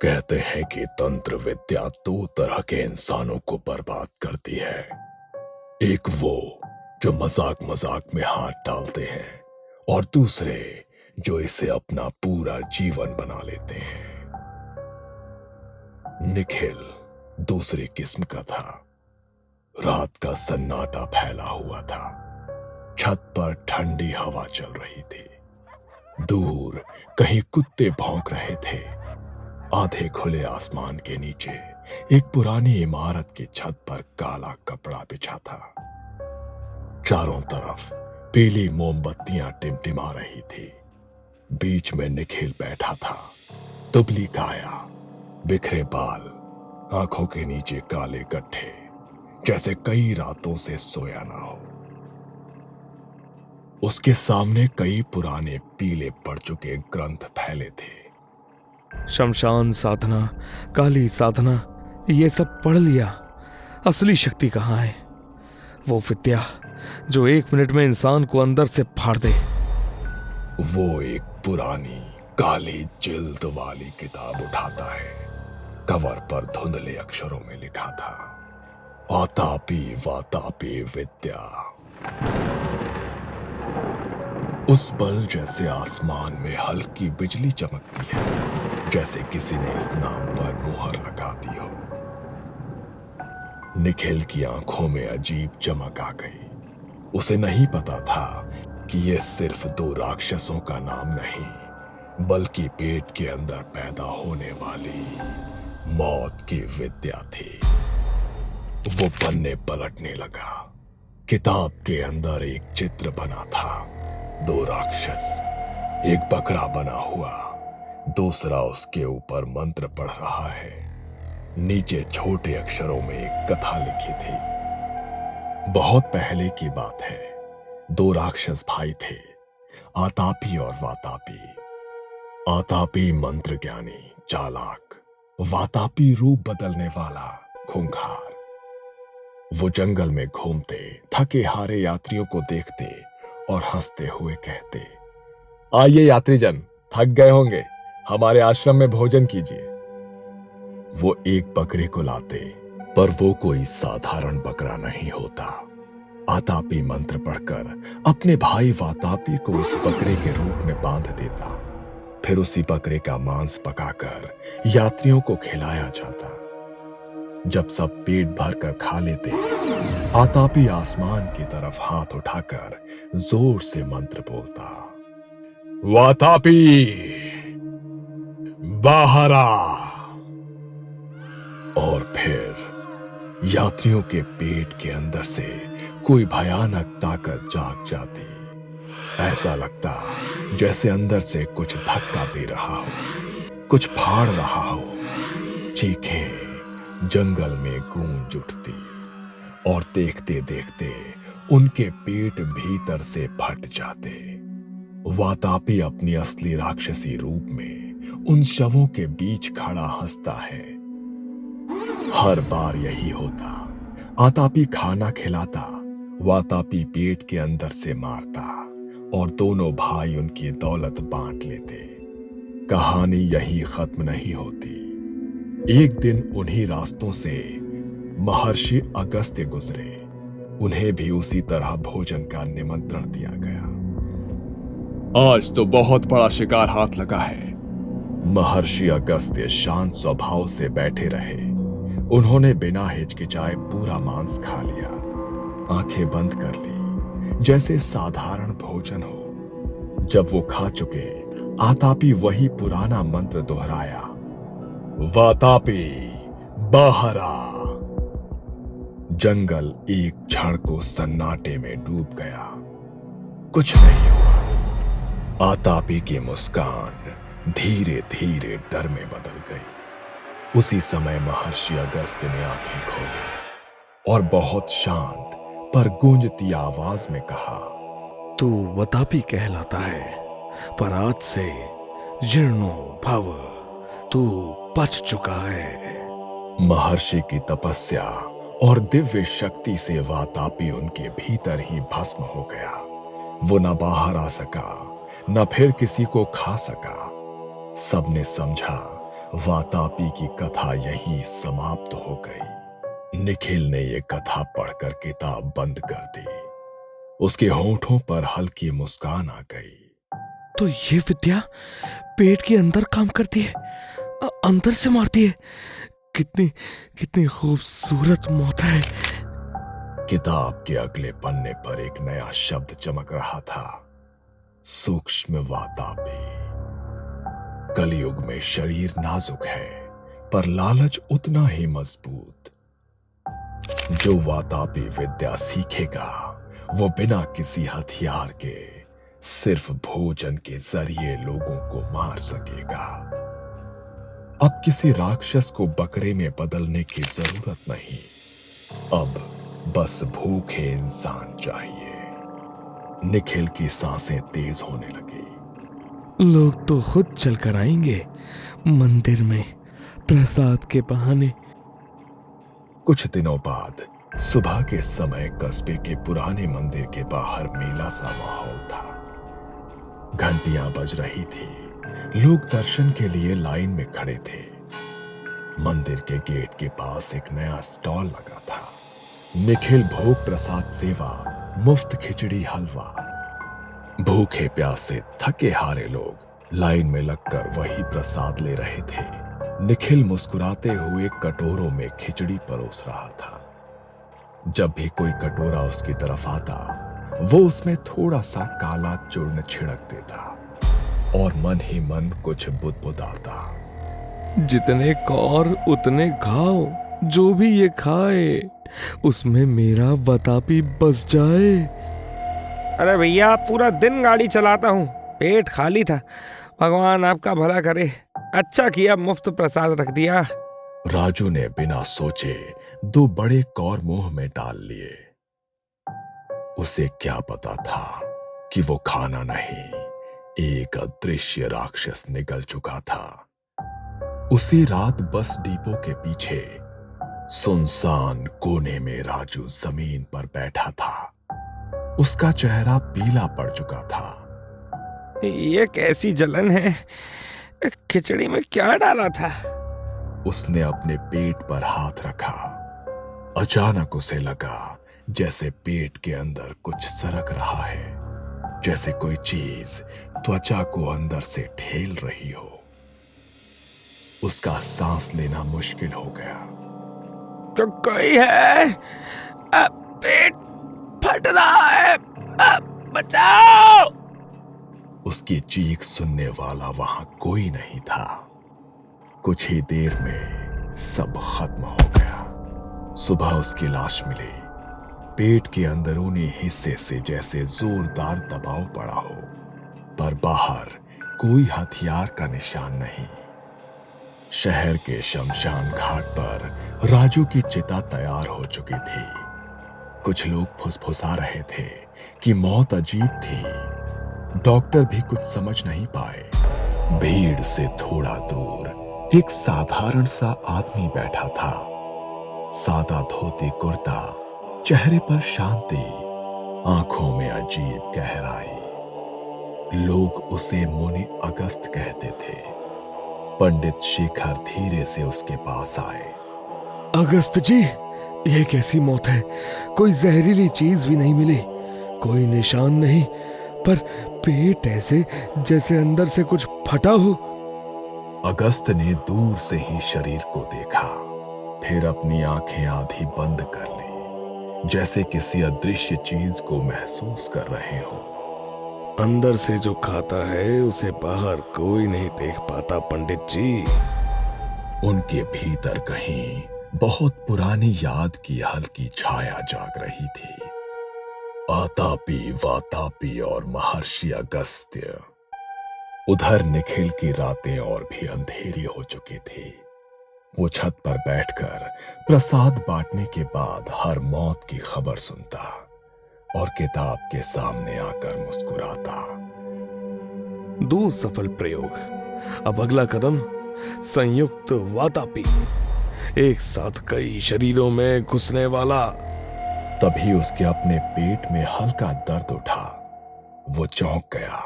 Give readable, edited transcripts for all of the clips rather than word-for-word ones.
कहते हैं कि तंत्र विद्या दो तरह के इंसानों को बर्बाद करती है। एक वो जो मजाक मजाक में हाथ डालते हैं और दूसरे जो इसे अपना पूरा जीवन बना लेते हैं। निखिल दूसरी किस्म का था। रात का सन्नाटा फैला हुआ था। छत पर ठंडी हवा चल रही थी। दूर कहीं कुत्ते भौंक रहे थे। आधे खुले आसमान के नीचे एक पुरानी इमारत की छत पर काला कपड़ा बिछा था। चारों तरफ पीली मोमबत्तियां टिमटिमा रही थी। बीच में निखिल बैठा था। दुबली काया, बिखरे बाल, आंखों के नीचे काले गड्ढे, जैसे कई रातों से सोया ना हो। उसके सामने कई पुराने पीले पड़ चुके ग्रंथ फैले थे। शमशान साधना, काली साधना, ये सब पढ़ लिया। असली शक्ति कहाँ है? वो विद्या जो 1 मिनट में इंसान को अंदर से फाड़ दे। वो एक पुरानी काली जिल्द वाली किताब उठाता है। कवर पर धुंधले अक्षरों में लिखा था, आतापी वातापी विद्या। उस पल जैसे आसमान में हल्की बिजली चमकती है, जैसे किसी ने इस नाम पर मुहर लगा दी हो। निखिल की आंखों में अजीब चमक आ गई। उसे नहीं पता था कि यह सिर्फ 2 राक्षसों का नाम नहीं, बल्कि पेट के अंदर पैदा होने वाली मौत की विद्या थी। वो पन्ने पलटने लगा। किताब के अंदर एक चित्र बना था। 2 राक्षस, एक बकरा बना हुआ, दूसरा उसके ऊपर मंत्र पढ़ रहा है। नीचे छोटे अक्षरों में एक कथा लिखी थी। बहुत पहले की बात है। 2 राक्षस भाई थे, आतापी और वातापी। आतापी मंत्र ज्ञानी, चालाक, वातापी रूप बदलने वाला, खूंखार। वो जंगल में घूमते, थके हारे यात्रियों को देखते और हंसते हुए कहते, आइए यात्रीजन, थक गए होंगे, हमारे आश्रम में भोजन कीजिए। वो एक बकरे को लाते, पर वो कोई साधारण बकरा नहीं होता। आतापी मंत्र पढ़कर अपने भाई वातापी को उस बकरे के रूप में बांध देता। फिर उसी बकरे का मांस पकाकर यात्रियों को खिलाया जाता। जब सब पेट भरकर खा लेते, आतापी आसमान की तरफ हाथ उठाकर जोर से मंत्र बोलता, वातापी बाहर आ। और फिर यात्रियों के पेट के अंदर से कोई भयानक ताकत जाग जाती। ऐसा लगता जैसे अंदर से कुछ धक्का दे रहा हो, कुछ फाड़ रहा हो। चीखें जंगल में गूंज उठती और देखते देखते उनके पेट भीतर से फट जाते। वातापी अपनी असली राक्षसी रूप में उन शवों के बीच खड़ा हंसता है। हर बार यही होता। आतापी खाना खिलाता, वातापी पेट के अंदर से मारता और दोनों भाई उनकी दौलत बांट लेते। कहानी यही खत्म नहीं होती। एक दिन उन्हीं रास्तों से महर्षि अगस्त्य गुजरे। उन्हें भी उसी तरह भोजन का निमंत्रण दिया गया। आज तो बहुत बड़ा शिकार हाथ लगा है। महर्षि अगस्त्य शांत स्वभाव से बैठे रहे। उन्होंने बिना हिचकिचाए पूरा मांस खा लिया, आंखें बंद कर ली, जैसे साधारण भोजन हो। जब वो खा चुके, आतापी वही पुराना मंत्र दोहराया, वातापी बाहर आ। जंगल एक क्षण को सन्नाटे में डूब गया। कुछ नहीं हुआ। आतापी की मुस्कान धीरे धीरे डर में बदल गई। उसी समय महर्षि अगस्त्य ने आंखें खोली और बहुत शांत पर गूंजती आवाज में कहा, तू वातापी कहलाता है, पर आज से जीर्णो भव, तू पच चुका है। महर्षि की तपस्या और दिव्य शक्ति से वातापी उनके भीतर ही भस्म हो गया। वो न बाहर आ सका, न फिर किसी को खा सका। सबने समझा वातापी की कथा यहीं समाप्त हो गई। निखिल ने यह कथा पढ़कर किताब बंद कर दी। उसके होठों पर हल्की मुस्कान आ गई। तो ये विद्या पेट के अंदर काम करती है, अंदर से मारती है। कितनी कितनी खूबसूरत मौत है। किताब के अगले पन्ने पर एक नया शब्द चमक रहा था, सूक्ष्म वातापी। कलयुग में शरीर नाजुक है, पर लालच उतना ही मजबूत। जो वातापी विद्या सीखेगा वो बिना किसी हथियार के सिर्फ भोजन के जरिए लोगों को मार सकेगा। अब किसी राक्षस को बकरे में बदलने की जरूरत नहीं। अब बस भूखे इंसान चाहिए। निखिल की सांसें तेज होने लगी। लोग तो खुद चलकर आएंगे मंदिर में प्रसाद के बहाने। कुछ दिनों बाद सुबह के समय कस्बे के पुराने मंदिर के बाहर मेला सा माहौल था। घंटियां बज रही थी, लोग दर्शन के लिए लाइन में खड़े थे। मंदिर के गेट के पास एक नया स्टॉल लगा था। निखिल भोग प्रसाद सेवा, मुफ्त खिचड़ी हलवा। भूखे प्यासे थके हारे लोग लाइन में लगकर वही प्रसाद ले रहे थे। निखिल मुस्कुराते हुए कटोरों में खिचड़ी परोस रहा था। जब भी कोई कटोरा उसकी तरफ आता, वो उसमें थोड़ा सा काला चूर्ण छिड़क देता और मन ही मन कुछ बुदबुदाता। जितने कौर उतने घाव, जो भी ये खाए उसमें मेरा वातापी बस जाए। अरे भैया, पूरा दिन गाड़ी चलाता हूँ, पेट खाली था। भगवान आपका भला करे, अच्छा किया मुफ्त प्रसाद रख दिया। राजू ने बिना सोचे 2 बड़े कौर मुंह में डाल लिए। उसे क्या पता था कि वो खाना नहीं, एक अदृश्य राक्षस निगल चुका था। उसी रात बस डिपो के पीछे सुनसान कोने में राजू जमीन पर बैठा था। उसका चेहरा पीला पड़ चुका था। ये कैसी जलन है? खिचड़ी में क्या डाला था? उसने अपने पेट पर हाथ रखा। अचानक उसे लगा जैसे पेट के अंदर कुछ सरक रहा है, जैसे कोई चीज त्वचा को अंदर से ठेल रही हो। उसका सांस लेना मुश्किल हो गया। तो कोई है? पेट फट रहा है, बचाओ! उसकी चीख सुनने वाला वहां कोई नहीं था। कुछ ही देर में सब खत्म हो गया। सुबह उसकी लाश मिली। पेट के अंदरूनी हिस्से से जैसे जोरदार दबाव पड़ा हो, पर बाहर कोई हथियार का निशान नहीं। शहर के शमशान घाट पर राजू की चिता तैयार हो चुकी थी। कुछ लोग फुसफुसा रहे थे कि मौत अजीब थी। डॉक्टर भी कुछ समझ नहीं पाए। भीड़ से थोड़ा दूर एक साधारण सा आदमी बैठा था। सादा धोती कुर्ता, चेहरे पर शांति, आंखों में अजीब गहराई। लोग उसे मुनि अगस्त कहते थे। पंडित शेखर धीरे से उसके पास आए। अगस्त जी, यह कैसी मौत है? कोई जहरीली चीज भी नहीं मिली, कोई निशान नहीं, पर पेट ऐसे जैसे अंदर से कुछ फटा हो। अगस्त ने दूर से ही शरीर को देखा, फिर अपनी आंखें आधी बंद कर ली, जैसे किसी अदृश्य चीज को महसूस कर रहे हो। अंदर से जो खाता है उसे बाहर कोई नहीं देख पाता पंडित जी। उनके भीतर कहीं बहुत पुरानी याद की हल्की छाया जाग रही थी। आतापी, वातापी और महर्षि अगस्त्य। उधर निखिल की रातें और भी अंधेरी हो चुकी थी। वो छत पर बैठकर प्रसाद बांटने के बाद हर मौत की खबर सुनता और किताब के सामने आकर मुस्कुराता। 2 सफल प्रयोग। अब अगला कदम संयुक्त वातापी, एक साथ कई शरीरों में घुसने वाला। तभी उसके अपने पेट में हल्का दर्द उठा। वो चौंक गया।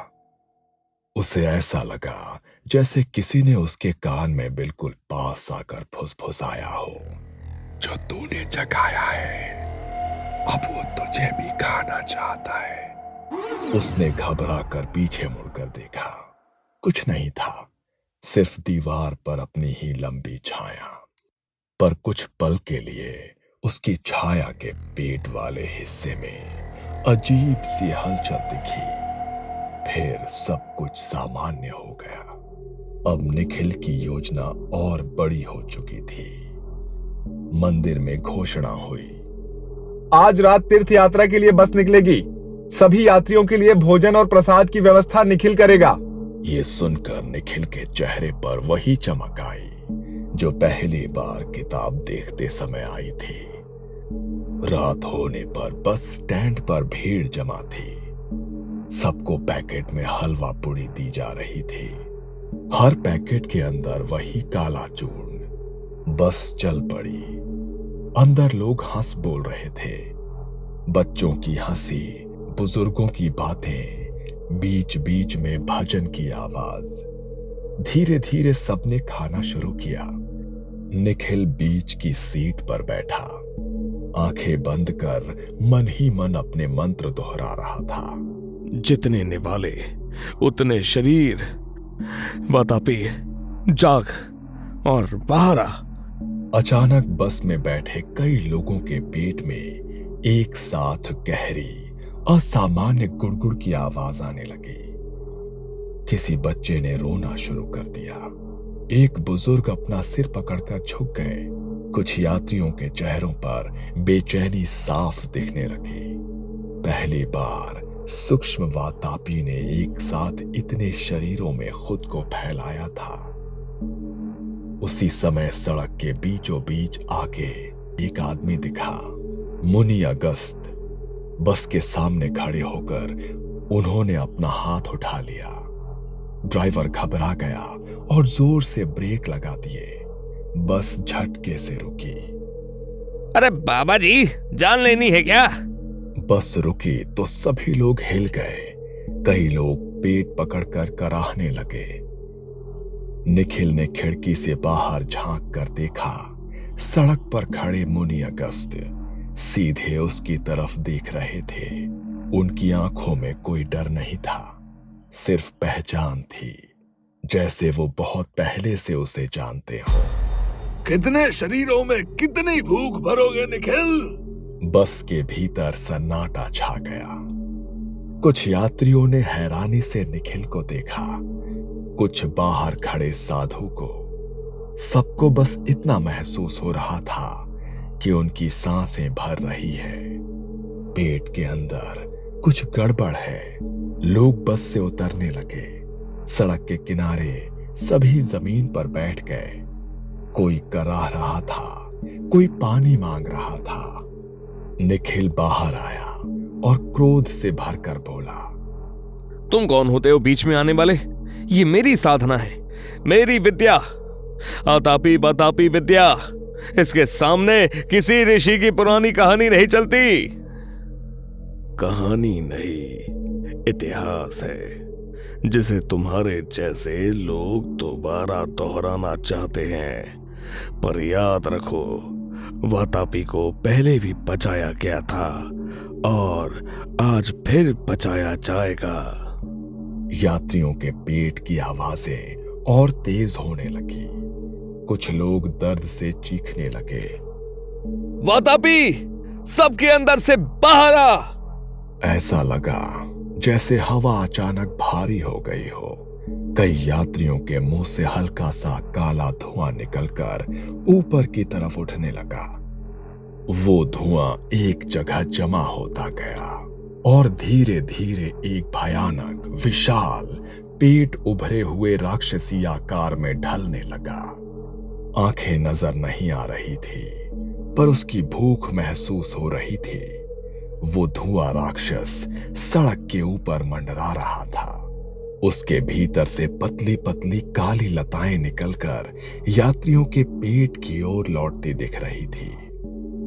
उसे ऐसा लगा जैसे किसी ने उसके कान में बिल्कुल पास आकर फुसफुसाया हो। जो तूने जगाया है, अब वो तुझे भी खाना चाहता है। उसने घबरा कर पीछे मुड़कर देखा। कुछ नहीं था, सिर्फ दीवार पर अपनी ही लंबी छाया। पर कुछ पल के लिए उसकी छाया के पेट वाले हिस्से में अजीब सी हलचल दिखी। फिर सब कुछ सामान्य हो गया। अब निखिल की योजना और बड़ी हो चुकी थी। मंदिर में घोषणा हुई, आज रात तीर्थ यात्रा के लिए बस निकलेगी। सभी यात्रियों के लिए भोजन और प्रसाद की व्यवस्था निखिल करेगा। ये सुनकर निखिल के चेहरे पर वही चमक आई जो पहली बार किताब देखते समय आई थी। रात होने पर बस स्टैंड पर भीड़ जमा थी। सबको पैकेट में हलवा पूड़ी दी जा रही थी। हर पैकेट के अंदर वही काला चूर्ण। बस चल पड़ी। अंदर लोग हंस बोल रहे थे। बच्चों की हंसी, बुजुर्गों की बातें, बीच बीच में भजन की आवाज। धीरे धीरे सबने खाना शुरू किया। निखिल बीच की सीट पर बैठा, आंखें बंद कर मन ही मन अपने मंत्र दोहरा रहा था। जितने निवाले उतने शरीर, वातापी जाग और बाहर आ। अचानक बस में बैठे कई लोगों के पेट में एक साथ गहरी असामान्य गुड़गुड़ की आवाज आने लगी। किसी बच्चे ने रोना शुरू कर दिया। एक बुजुर्ग अपना सिर पकड़कर झुक गए। कुछ यात्रियों के चेहरों पर बेचैनी साफ दिखने लगी। पहली बार सूक्ष्म वातापी ने एक साथ इतने शरीरों में खुद को फैलाया था। उसी समय सड़क के बीचों बीच आगे एक आदमी दिखा। मुनि अगस्त। बस के सामने खड़े होकर उन्होंने अपना हाथ उठा लिया। ड्राइवर घबरा गया और जोर से ब्रेक लगा दिए। बस झटके से रुकी। अरे बाबा जी, जान लेनी है क्या? बस रुकी तो सभी लोग हिल गए। कई लोग पेट पकड़कर कराहने लगे। निखिल ने खिड़की से बाहर झांक कर देखा। सड़क पर खड़े मुनि अगस्त सीधे उसकी तरफ देख रहे थे। उनकी आंखों में कोई डर नहीं था, सिर्फ पहचान थी, जैसे वो बहुत पहले से उसे जानते हो। कितने शरीरों में कितनी भूख भरोगे निखिल? बस के भीतर सन्नाटा छा गया। कुछ यात्रियों ने हैरानी से निखिल को देखा, कुछ बाहर खड़े साधु को। सबको बस इतना महसूस हो रहा था कि उनकी सांसें भर रही है। पेट के अंदर कुछ गड़बड़ है। लोग बस से उतरने लगे। सड़क के किनारे सभी जमीन पर बैठ गए। कोई कराह रहा था, कोई पानी मांग रहा था। निखिल बाहर आया और क्रोध से भरकर बोला, तुम कौन होते हो बीच में आने वाले? ये मेरी साधना है, मेरी विद्या, आतापी बतापी विद्या। इसके सामने किसी ऋषि की पुरानी कहानी नहीं चलती। कहानी नहीं, इतिहास है, जिसे तुम्हारे जैसे लोग दोबारा दोहराना चाहते हैं। पर याद रखो, वातापी को पहले भी बचाया गया था और आज फिर बचाया जाएगा। यात्रियों के पेट की आवाजें और तेज होने लगी। कुछ लोग दर्द से चीखने लगे। वातापी, सबके अंदर से बाहर आ। ऐसा लगा जैसे हवा अचानक भारी हो गई हो। कई यात्रियों के मुंह से हल्का सा काला धुआं निकलकर ऊपर की तरफ उठने लगा। वो धुआं एक जगह जमा होता गया और धीरे धीरे एक भयानक, विशाल, पेट उभरे हुए राक्षसी आकार में ढलने लगा। आंखें नजर नहीं आ रही थी, पर उसकी भूख महसूस हो रही थी। वो धुआं राक्षस सड़क के ऊपर मंडरा रहा था। उसके भीतर से पतली पतली काली लताएं निकलकर यात्रियों के पेट की ओर लौटती दिख रही थी,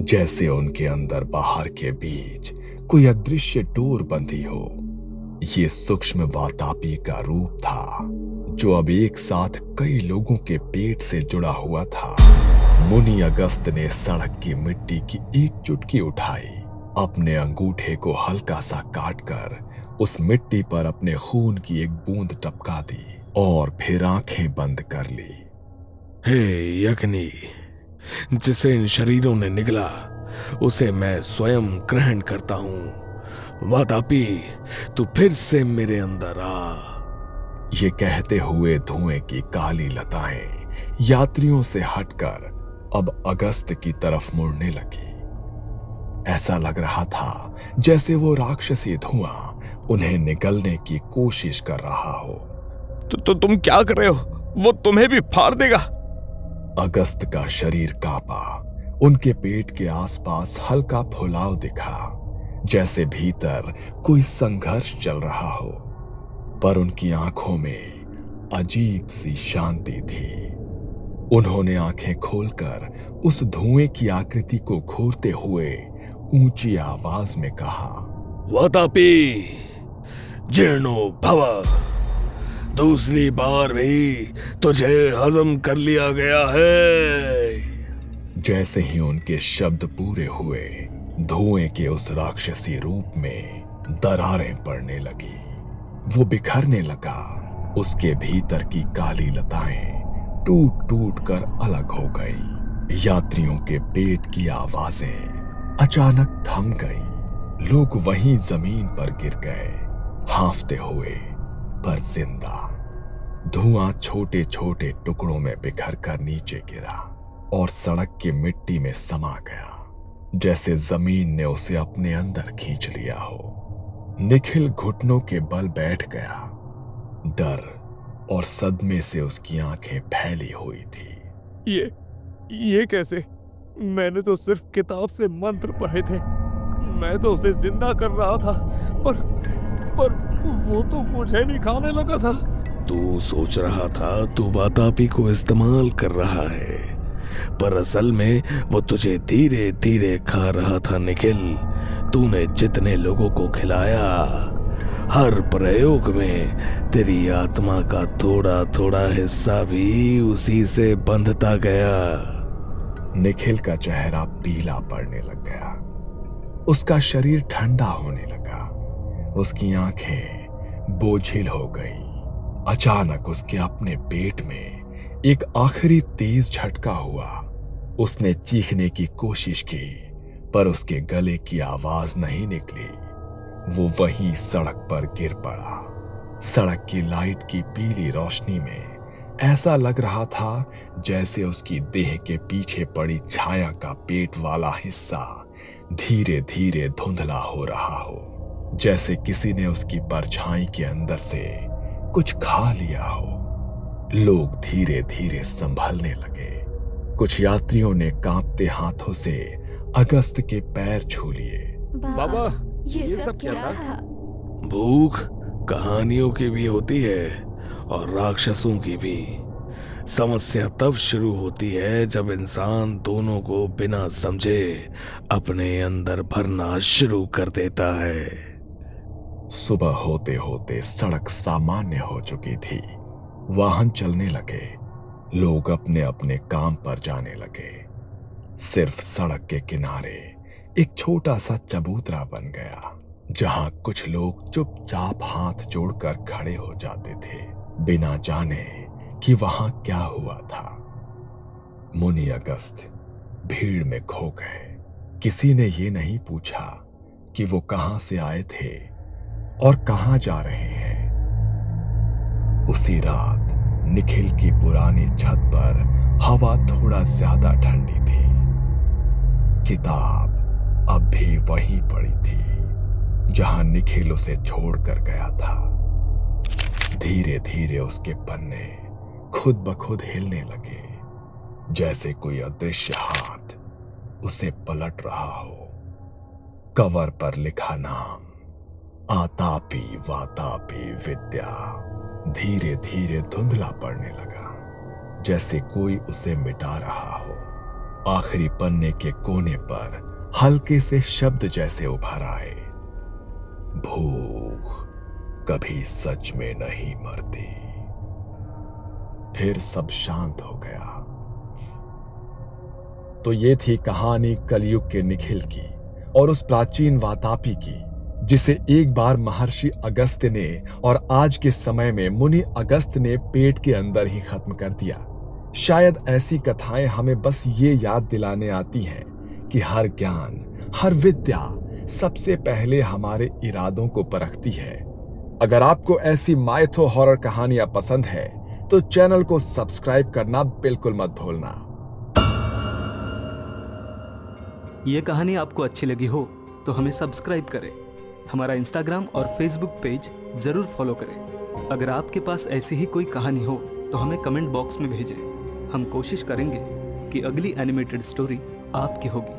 जैसे उनके अंदर बाहर के बीच कोई अदृश्य डोर बंधी हो। ये सूक्ष्म वातापी का रूप था जो अब एक साथ कई लोगों के पेट से जुड़ा हुआ था। मुनि अगस्त ने सड़क की मिट्टी की एक चुटकी उठाई, अपने अंगूठे को हल्का सा काटकर उस मिट्टी पर अपने खून की एक बूंद टपका दी और फिर आंखें बंद कर ली। हे यज्ञनी, जिसे इन शरीरों ने निगला उसे मैं स्वयं ग्रहण करता हूं। वातापी, तू फिर से मेरे अंदर आ। ये कहते हुए धुएं की काली लताएं यात्रियों से हटकर अब अगस्त की तरफ मुड़ने लगी। ऐसा लग रहा था जैसे वो राक्षसी धुआं उन्हें निगलने की कोशिश कर रहा हो। तो तुम क्या कर रहे हो? वो तुम्हें भी फाड़ देगा। अगस्त का शरीर कांपा, उनके पेट के आसपास हल्का फुलाव दिखा, जैसे भीतर कोई संघर्ष चल रहा हो, पर उनकी आंखों में अजीब सी शांति थी। उन्होंने आंखें खोलकर उस धुएं की आकृति को घूरते हुए ऊंची आवाज में कहा, वातापी, जीर्णो भव। दूसरी बार भी तुझे हजम कर लिया गया है। जैसे ही उनके शब्द पूरे हुए, धुएं के उस राक्षसी रूप में दरारें पड़ने लगी। वो बिखरने लगा। उसके भीतर की काली लताएं टूट टूट कर अलग हो गईं। यात्रियों के पेट की आवाजें अचानक थम गईं। लोग वहीं जमीन पर गिर गए, हांफते हुए पर जिंदा। धुआं छोटे छोटे टुकड़ों में बिखर कर नीचे गिरा और सड़क की मिट्टी में समा गया, जैसे जमीन ने उसे अपने अंदर खींच लिया हो। निखिल घुटनों के बल बैठ गया। डर और सदमे से उसकी आंखें फैली हुई थी। ये कैसे? मैंने तो सिर्फ किताब से मंत्र पढ़े थे। मैं तो उसे जिंदा कर रहा था, पर वो तो मुझे भी खाने लगा था। तू सोच रहा था तू वातापी को इस्तेमाल कर रहा है, पर असल में वो तुझे धीरे धीरे खा रहा था। निखिल, तूने जितने लोगों को खिलाया, हर प्रयोग में तेरी आत्मा का थोड़ा थोड़ा हिस्सा भी उसी से बंधता गया। निखिल का चेहरा पीला पड़ने लग गया। उसका शरीर ठंडा होने लगा। उसकी आंखें बोझिल हो गईं। अचानक उसके अपने पेट में एक आखिरी तेज झटका हुआ। उसने चीखने की कोशिश की, पर उसके गले की आवाज नहीं निकली। वो वहीं सड़क पर गिर पड़ा। सड़क की लाइट की पीली रोशनी में ऐसा लग रहा था जैसे उसकी देह के पीछे पड़ी छाया का पेट वाला हिस्सा धीरे धीरे धुंधला हो रहा हो, जैसे किसी ने उसकी परछाई के अंदर से कुछ खा लिया हो। लोग धीरे धीरे संभलने लगे। कुछ यात्रियों ने कांपते हाथों से अगस्त के पैर छू लिए। बाबा, ये सब क्या था? भूख कहानियों की भी होती है और राक्षसों की भी। समस्या तब शुरू होती है जब इंसान दोनों को बिना समझे अपने अंदर भरना शुरू कर देता है। सुबह होते होते सड़क सामान्य हो चुकी थी। वाहन चलने लगे। लोग अपने अपने काम पर जाने लगे। सिर्फ सड़क के किनारे एक छोटा सा चबूतरा बन गया, जहां कुछ लोग चुपचाप हाथ जोड़कर खड़े हो जाते थे, बिना जाने कि वहां क्या हुआ था। मुनि अगस्त भीड़ में खो गए। किसी ने ये नहीं पूछा कि वो कहां से आए थे और कहां जा रहे हैं। उसी रात निखिल की पुरानी छत पर हवा थोड़ा ज्यादा ठंडी थी। किताब अब भी वहीं पड़ी थी जहां निखिल उसे छोड़कर गया था। धीरे धीरे उसके पन्ने खुद ब खुद हिलने लगे, जैसे कोई अदृश्य हाथ उसे पलट रहा हो। कवर पर लिखा नाम आतापी वातापी विद्या धीरे धीरे धुंधला पड़ने लगा, जैसे कोई उसे मिटा रहा हो। आखिरी पन्ने के कोने पर हल्के से शब्द जैसे उभर आए, भूख, कभी सच में नहीं मरती। फिर सब शांत हो गया। तो ये थी कहानी कलयुग के निखिल की और उस प्राचीन वातापी की, जिसे एक बार महर्षि अगस्त्य ने और आज के समय में मुनि अगस्त्य ने पेट के अंदर ही खत्म कर दिया। शायद ऐसी कथाएं हमें बस ये याद दिलाने आती हैं कि हर ज्ञान, हर विद्या सबसे पहले हमारे इरादों को परखती है। अगर आपको ऐसी माइथो हॉरर कहानियां पसंद है तो चैनल को सब्सक्राइब करना बिल्कुल मत भूलना। ये कहानी आपको अच्छी लगी हो तो हमें सब्सक्राइब करें, हमारा इंस्टाग्राम और फेसबुक पेज जरूर फॉलो करें। अगर आपके पास ऐसी ही कोई कहानी हो तो हमें कमेंट बॉक्स में भेजें। हम कोशिश करेंगे कि अगली एनिमेटेड स्टोरी आपकी होगी।